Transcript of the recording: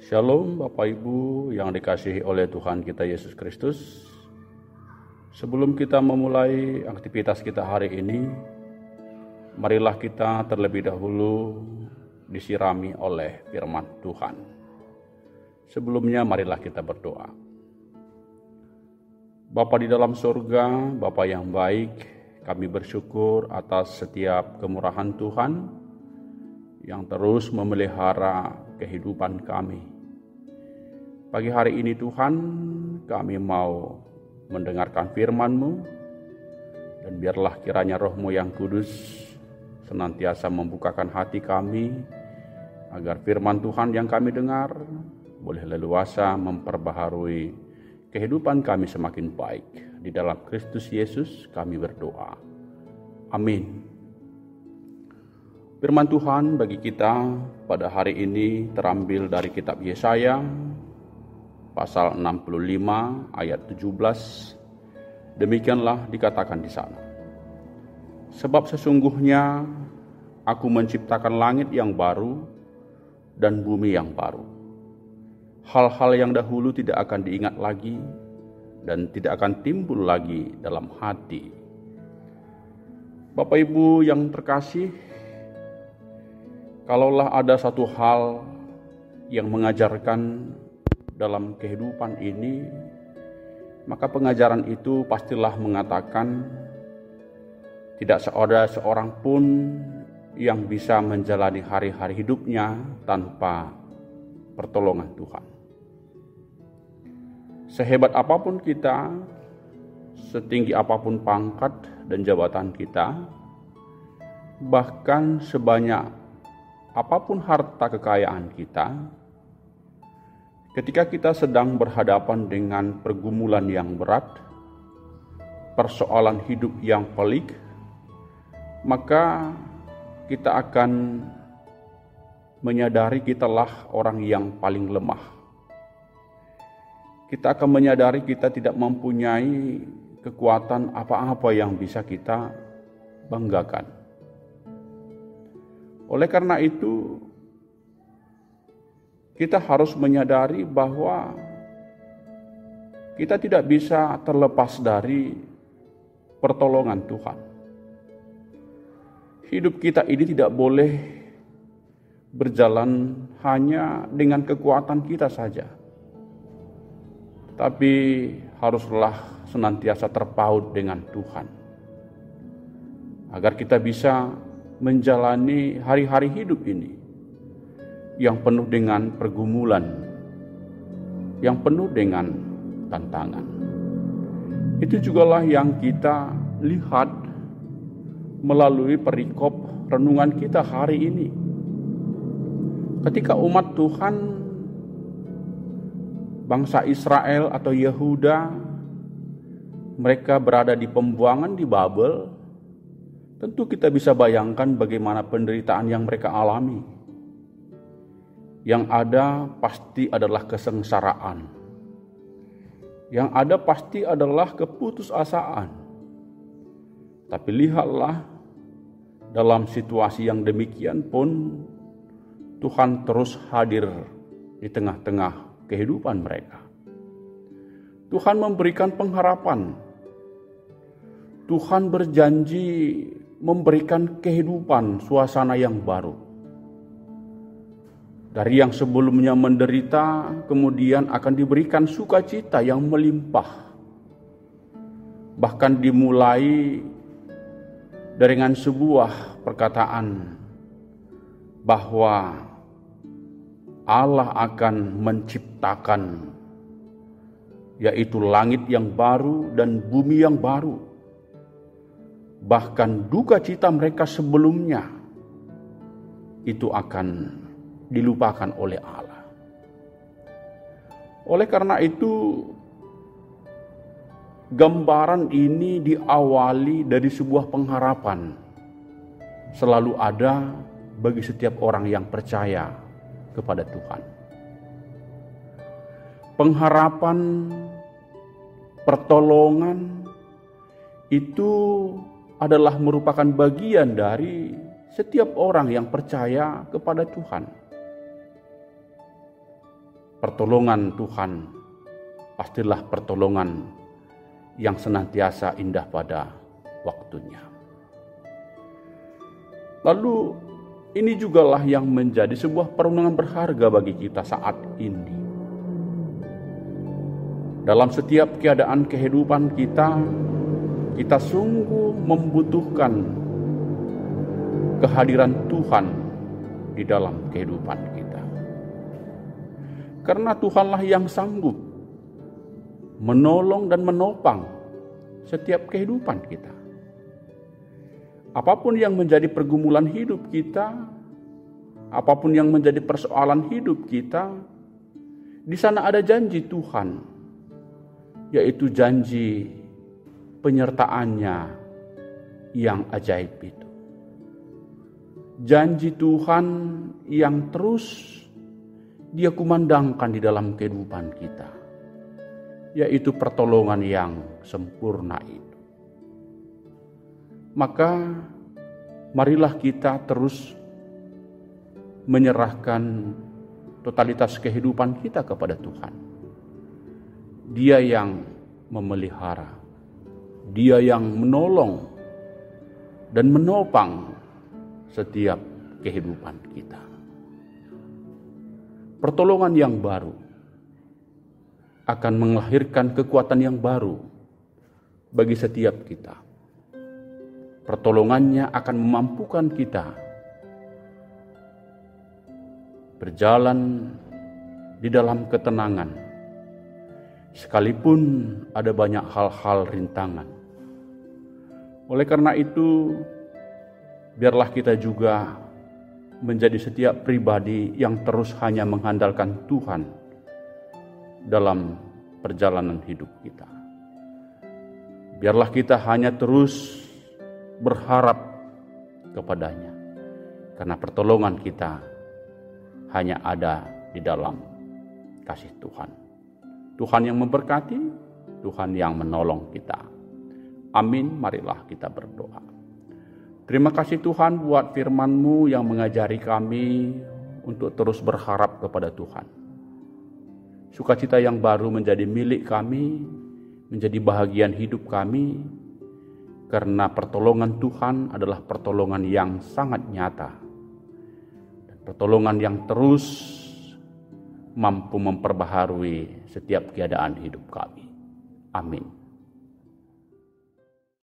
Shalom Bapak Ibu yang dikasihi oleh Tuhan kita Yesus Kristus. Sebelum kita memulai aktivitas kita hari ini, marilah kita terlebih dahulu disirami oleh firman Tuhan. Sebelumnya marilah kita berdoa. Bapa di dalam surga, Bapa yang baik, kami bersyukur atas setiap kemurahan Tuhan yang terus memelihara kehidupan kami. Pagi hari ini Tuhan, kami mau mendengarkan firman-Mu, dan biarlah kiranya Roh-Mu yang kudus senantiasa membukakan hati kami, agar firman Tuhan yang kami dengar boleh leluasa memperbaharui kehidupan kami semakin baik. Di dalam Kristus Yesus kami berdoa. Amin. Firman Tuhan bagi kita pada hari ini terambil dari kitab Yesaya pasal 65 ayat 17. Demikianlah dikatakan di sana. Sebab sesungguhnya aku menciptakan langit yang baru dan bumi yang baru. Hal-hal yang dahulu tidak akan diingat lagi dan tidak akan timbul lagi dalam hati. Bapak Ibu yang terkasih, kalaulah ada satu hal yang mengajarkan dalam kehidupan ini, maka pengajaran itu pastilah mengatakan tidak ada seorang pun yang bisa menjalani hari-hari hidupnya tanpa pertolongan Tuhan. Sehebat apapun kita, setinggi apapun pangkat dan jabatan kita, bahkan sebanyak apapun harta kekayaan kita, ketika kita sedang berhadapan dengan pergumulan yang berat, persoalan hidup yang pelik, maka kita akan menyadari kitalah orang yang paling lemah. Kita akan menyadari kita tidak mempunyai kekuatan apa-apa yang bisa kita banggakan. Oleh karena itu, kita harus menyadari bahwa kita tidak bisa terlepas dari pertolongan Tuhan. Hidup kita ini tidak boleh berjalan hanya dengan kekuatan kita saja, tapi haruslah senantiasa terpaut dengan Tuhan, agar kita bisa menjalani hari-hari hidup ini yang penuh dengan pergumulan, yang penuh dengan tantangan. Itu jugalah yang kita lihat melalui perikop renungan kita hari ini. Ketika umat Tuhan, bangsa Israel atau Yehuda, mereka berada di pembuangan di Babel, tentu kita bisa bayangkan bagaimana penderitaan yang mereka alami. Yang ada pasti adalah kesengsaraan. Yang ada pasti adalah keputusasaan. Tapi lihatlah, dalam situasi yang demikian pun Tuhan terus hadir di tengah-tengah kehidupan mereka. Tuhan memberikan pengharapan. Tuhan berjanji memberikan kehidupan, suasana yang baru. Dari yang sebelumnya menderita, kemudian akan diberikan sukacita yang melimpah. Bahkan dimulai dengan sebuah perkataan bahwa Allah akan menciptakan, yaitu langit yang baru dan bumi yang baru. Bahkan duka cita mereka sebelumnya itu akan dilupakan oleh Allah. Oleh karena itu, gambaran ini diawali dari sebuah pengharapan. Selalu ada bagi setiap orang yang percaya kepada Tuhan. Pengharapan, pertolongan itu adalah merupakan bagian dari setiap orang yang percaya kepada Tuhan. pertolongan Tuhan pastilah pertolongan yang senantiasa indah pada waktunya. Lalu ini jugalah yang menjadi sebuah perenungan berharga bagi kita saat ini. Dalam setiap keadaan kehidupan kita sungguh membutuhkan kehadiran Tuhan di dalam kehidupan kita. Karena Tuhanlah yang sanggup menolong dan menopang setiap kehidupan kita. Apapun yang menjadi pergumulan hidup kita, apapun yang menjadi persoalan hidup kita, di sana ada janji Tuhan, yaitu janji penyertaannya yang ajaib itu. Janji Tuhan yang terus Dia kumandangkan di dalam kehidupan kita, yaitu pertolongan yang sempurna itu. Maka marilah kita terus menyerahkan totalitas kehidupan kita kepada Tuhan. Dia yang memelihara, Dia yang menolong dan menopang setiap kehidupan kita. Pertolongan yang baru akan melahirkan kekuatan yang baru bagi setiap kita. Pertolongannya akan memampukan kita berjalan di dalam ketenangan, sekalipun ada banyak hal-hal rintangan. Oleh karena itu, biarlah kita juga menjadi setiap pribadi yang terus hanya mengandalkan Tuhan dalam perjalanan hidup kita. Biarlah kita hanya terus berharap kepadanya, karena pertolongan kita hanya ada di dalam kasih Tuhan. Tuhan yang memberkati, Tuhan yang menolong kita. Amin, marilah kita berdoa. Terima kasih Tuhan buat firman-Mu yang mengajari kami untuk terus berharap kepada Tuhan. Sukacita yang baru menjadi milik kami, menjadi bahagian hidup kami, karena pertolongan Tuhan adalah pertolongan yang sangat nyata. Dan pertolongan yang terus mampu memperbaharui setiap keadaan hidup kami. Amin.